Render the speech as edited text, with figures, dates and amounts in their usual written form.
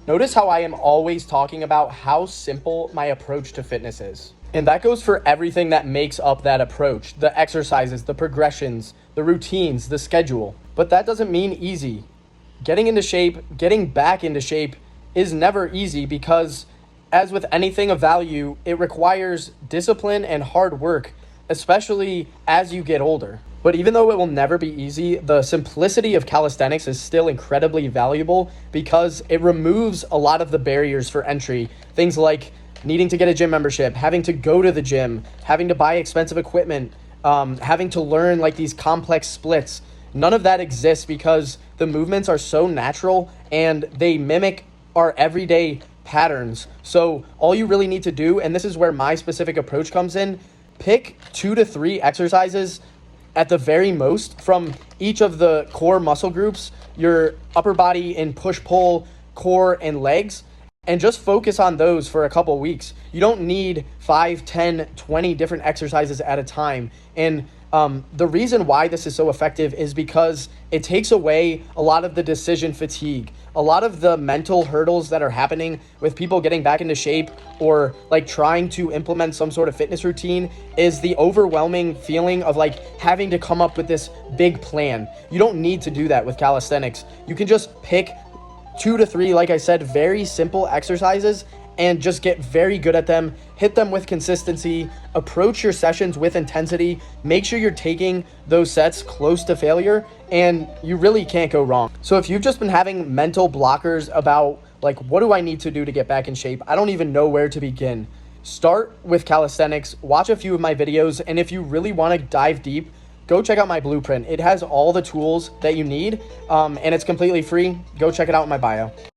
Notice how I am always talking about how simple my approach to fitness is. And that goes for everything that makes up that approach: the exercises, the progressions, the routines, the schedule. But that doesn't mean easy. Getting into shape, getting back into shape is never easy because, as with anything of value, it requires discipline and hard work, especially as you get older. But even though it will never be easy, the simplicity of calisthenics is still incredibly valuable because it removes a lot of the barriers for entry. Things like needing to get a gym membership, having to go to the gym, having to buy expensive equipment, having to learn like these complex splits. None of that exists because the movements are so natural and they mimic our everyday patterns. So all you really need to do, and this is where my specific approach comes in, pick 2 to 3 exercises at the very most from each of the core muscle groups, your upper body in push-pull, core, and legs, and just focus on those for a couple weeks. You don't need 5, 10, 20 different exercises at a time. And the reason why this is so effective is because it takes away a lot of the decision fatigue, a lot of the mental hurdles that are happening with people getting back into shape or like trying to implement some sort of fitness routine is the overwhelming feeling of like having to come up with this big plan. You don't need to do that with calisthenics. You can just pick 2 to 3, like I said, very simple exercises and just get very good at them, hit them with consistency, approach your sessions with intensity, make sure you're taking those sets close to failure, and you really can't go wrong. So if you've just been having mental blockers about like, what do I need to do to get back in shape? I don't even know where to begin. Start with calisthenics, watch a few of my videos, and if you really want to dive deep, go check out my blueprint. It has all the tools that you need, and it's completely free. Go check it out in my bio.